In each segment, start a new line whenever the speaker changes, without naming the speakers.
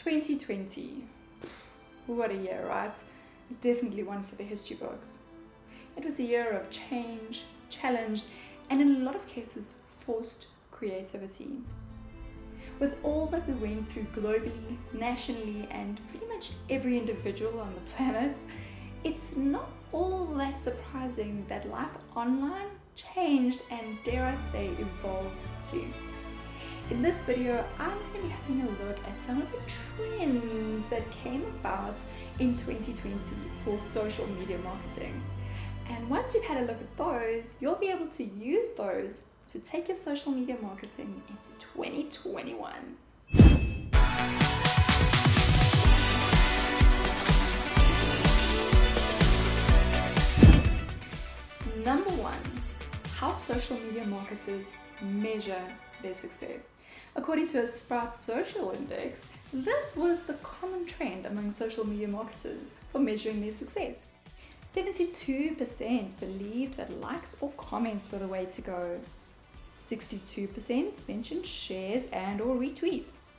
2020. What a year, right? It's definitely one for the history books. It was a year of change, challenge, and in a lot of cases, forced creativity. With all that we went through globally, nationally, and pretty much every individual on the planet, it's not all that surprising that life online changed and, dare I say, evolved too. In this video, I'm going to be having a look at some of the trends that came about in 2020 for social media marketing. And once you've had a look at those, you'll be able to use those to take your social media marketing into 2021. Number one, how social media marketers measure their success. According to a Sprout Social Index, this was the common trend among social media marketers for measuring their success. 72% believed that likes or comments were the way to go. 62% mentioned shares and or retweets.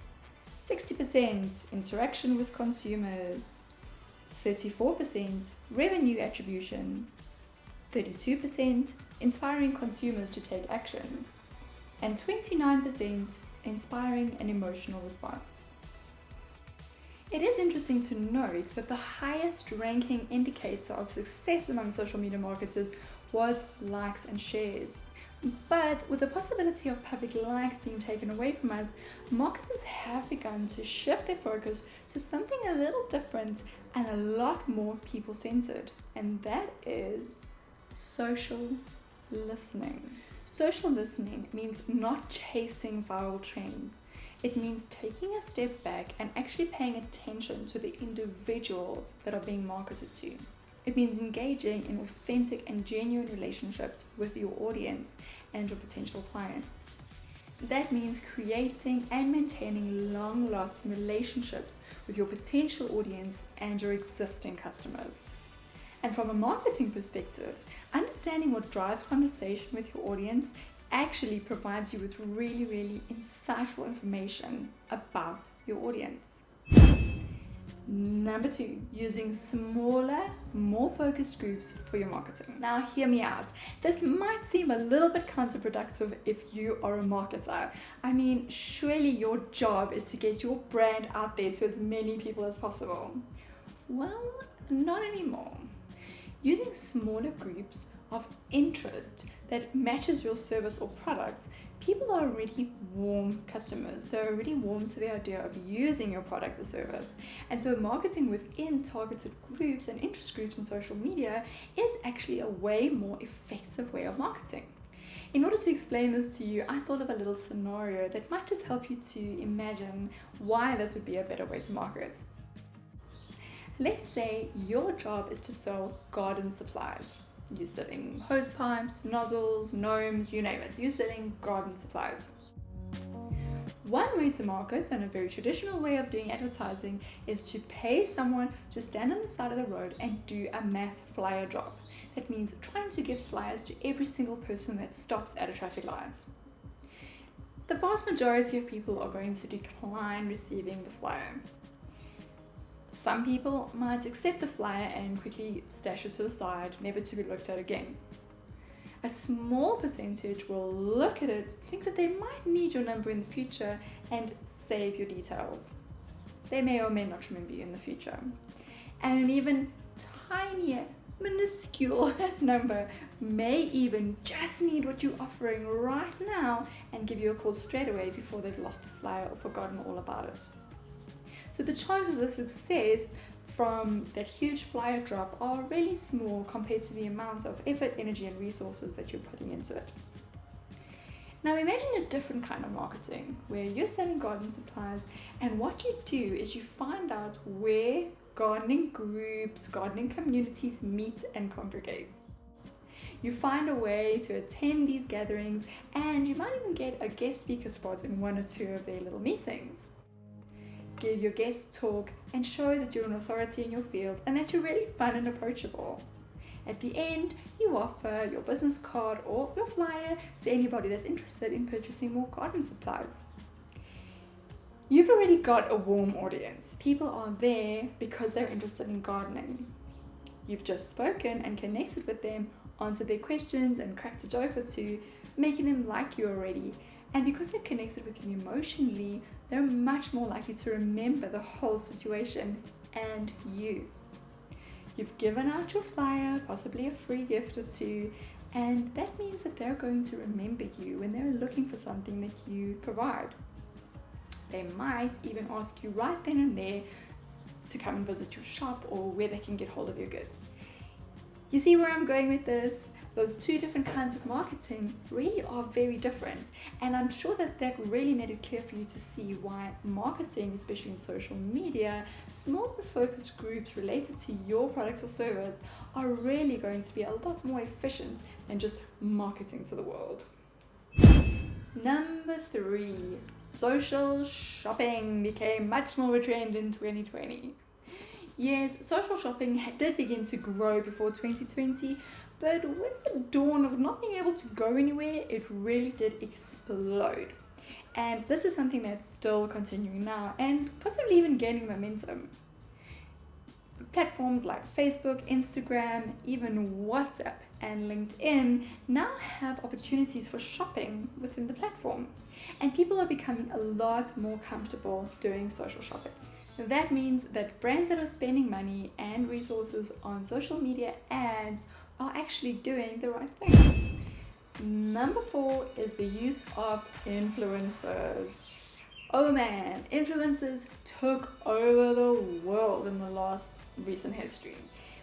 60% interaction with consumers. 34% revenue attribution. 32% inspiring consumers to take action. And 29% inspiring an emotional response. It is interesting to note that the highest ranking indicator of success among social media marketers was likes and shares. But with the possibility of public likes being taken away from us, marketers have begun to shift their focus to something a little different and a lot more people-centered, and that is social listening. Social listening means not chasing viral trends. It means taking a step back and actually paying attention to the individuals that are being marketed to. It means engaging in authentic and genuine relationships with your audience and your potential clients. That means creating and maintaining long-lasting relationships with your potential audience and your existing customers. And from a marketing perspective, understanding what drives conversation with your audience actually provides you with really insightful information about your audience. Number two, using smaller, more focused groups for your marketing. Now hear me out. This might seem a little bit counterproductive if you are a marketer. I mean, surely your job is to get your brand out there to as many people as possible. Well, not anymore. Using smaller groups of interest that matches your service or product, people are already warm customers. They're already warm to the idea of using your product or service. And so marketing within targeted groups and interest groups on social media is actually a way more effective way of marketing. In order to explain this to you, I thought of a little scenario that might just help you to imagine why this would be a better way to market. Let's say your job is to sell garden supplies. You're selling hose pipes, nozzles, gnomes, you name it. You're selling garden supplies. One way to market, and a very traditional way of doing advertising, is to pay someone to stand on the side of the road and do a mass flyer drop. That means trying to give flyers to every single person that stops at a traffic light. The vast majority of people are going to decline receiving the flyer. Some people might accept the flyer and quickly stash it to the side, never to be looked at again. A small percentage will look at it, think that they might need your number in the future, and save your details. They may or may not remember you in the future. And an even tinier, minuscule number may even just need what you're offering right now and give you a call straight away before they've lost the flyer or forgotten all about it. So the chances of success from that huge flyer drop are really small compared to the amount of effort, energy, and resources that you're putting into it. Now imagine a different kind of marketing where you're selling garden supplies, and what you do is you find out where gardening groups, gardening communities meet and congregate. You find a way to attend these gatherings, and you might even get a guest speaker spot in one or two of their little meetings. Give your guest talk and show that you're an authority in your field and that you're really fun and approachable. At the end, you offer your business card or your flyer to anybody that's interested in purchasing more garden supplies. You've already got a warm audience. People are there because they're interested in gardening. You've just spoken and connected with them, answered their questions and cracked a joke or two, making them like you already. And because they've connected with you emotionally, they're much more likely to remember the whole situation and you. You've given out your flyer, possibly a free gift or two, and that means that they're going to remember you when they're looking for something that you provide. They might even ask you right then and there to come and visit your shop or where they can get hold of your goods. You see where I'm going with this? Those two different kinds of marketing really are very different, and I'm sure that really made it clear for you to see why marketing, especially in social media, small focused groups related to your product or service are really going to be a lot more efficient than just marketing to the world. Number 3, social shopping became much more of a trend in 2020. Yes, social shopping did begin to grow before 2020, but with the dawn of not being able to go anywhere, it really did explode. And this is something that's still continuing now and possibly even gaining momentum. Platforms like Facebook, Instagram, even WhatsApp and LinkedIn now have opportunities for shopping within the platform, and people are becoming a lot more comfortable doing social shopping. That means that brands that are spending money and resources on social media ads are actually doing the right thing. Number 4 is the use of influencers. Oh man, influencers took over the world in the last recent history,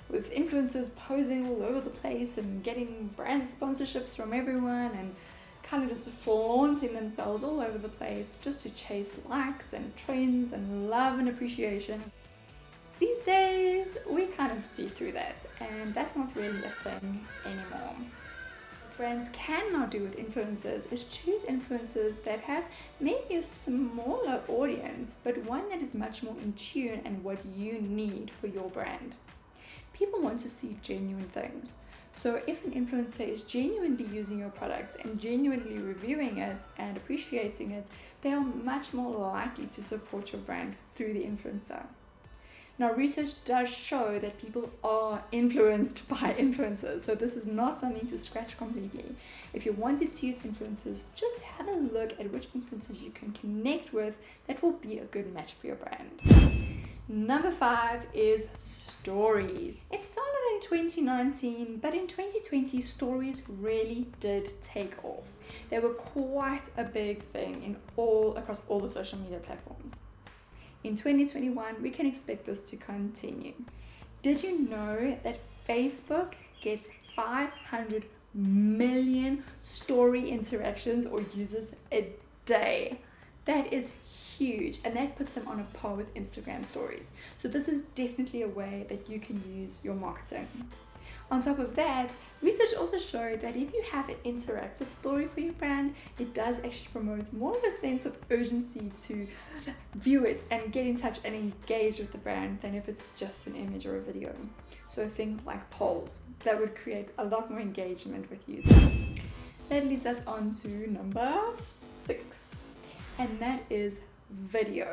with influencers posing all over the place and getting brand sponsorships from everyone and kind of just flaunting themselves all over the place just to chase likes and trends and love and appreciation. These days, we kind of see through that, and that's not really a thing anymore. What brands can now do with influencers is choose influencers that have maybe a smaller audience, but one that is much more in tune and what you need for your brand. People want to see genuine things. So if an influencer is genuinely using your product and genuinely reviewing it and appreciating it, they are much more likely to support your brand through the influencer. Now, research does show that people are influenced by influencers, so this is not something to scratch completely. If you wanted to use influencers, just have a look at which influencers you can connect with that will be a good match for your brand. Number 5 is stories. It started in 2019, but in 2020, stories really did take off. They were quite a big thing across all the social media platforms. In 2021, we can expect this to continue. Did you know that Facebook gets 500 million story interactions or users a day? That is huge, and that puts them on a par with Instagram stories. So this is definitely a way that you can use your marketing. On top of that, research also showed that if you have an interactive story for your brand, it does actually promote more of a sense of urgency to view it and get in touch and engage with the brand than if it's just an image or a video. So things like polls, that would create a lot more engagement with users. That leads us on to number 6, and that is video.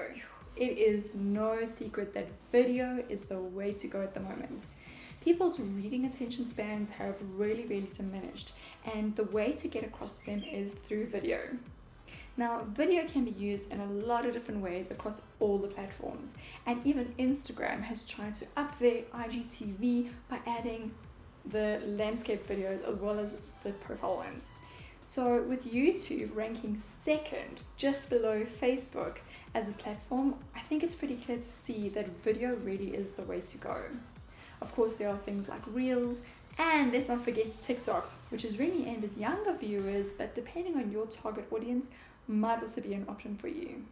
It is no secret that video is the way to go at the moment. People's reading attention spans have really diminished, and the way to get across to them is through video. Now, video can be used in a lot of different ways across all the platforms, and even Instagram has tried to up their IGTV by adding the landscape videos as well as the profile ones. So with YouTube ranking second just below Facebook as a platform, I think it's pretty clear to see that video really is the way to go. Of course, there are things like Reels, and let's not forget TikTok, which is really aimed at younger viewers, but depending on your target audience, might also be an option for you.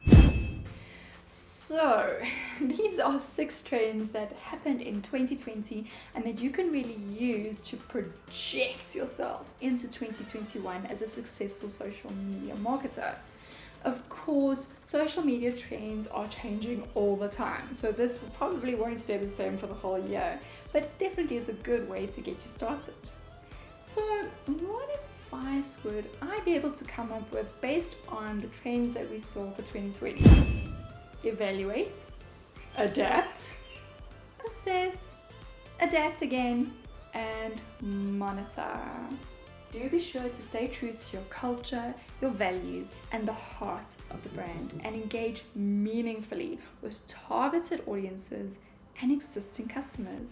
So, these are 6 trends that happened in 2020 and that you can really use to project yourself into 2021 as a successful social media marketer. Of course, social media trends are changing all the time, so this probably won't stay the same for the whole year, but it definitely is a good way to get you started. So, what advice would I be able to come up with based on the trends that we saw for 2020? evaluate, adapt, assess, adapt again, and monitor. Do be sure to stay true to your culture, your values, and the heart of the brand, and engage meaningfully with targeted audiences and existing customers.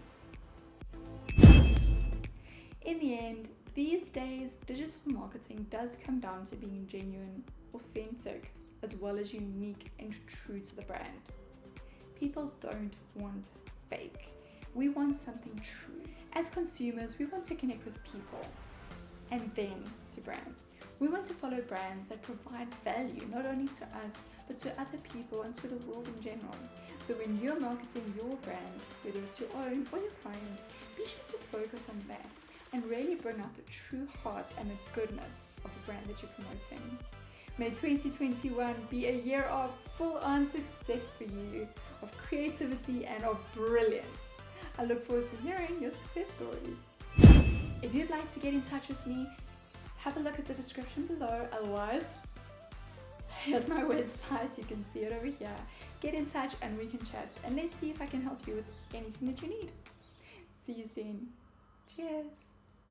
In the end, these days, digital marketing does come down to being genuine, authentic, as well as unique and true to the brand. People don't want fake. We want something true. As consumers, we want to connect with people and then to brands. We want to follow brands that provide value not only to us, but to other people and to the world in general. So when you're marketing your brand, whether it's your own or your clients, be sure to focus on that and really bring out the true heart and the goodness of the brand that you're promoting. May 2021 be a year of full-on success for you, of creativity and of brilliance. I look forward to hearing your success stories. If you'd like to get in touch with me, have a look at the description below. Otherwise, here's my website. You can see it over here. Get in touch and we can chat. And let's see if I can help you with anything that you need. See you soon. Cheers.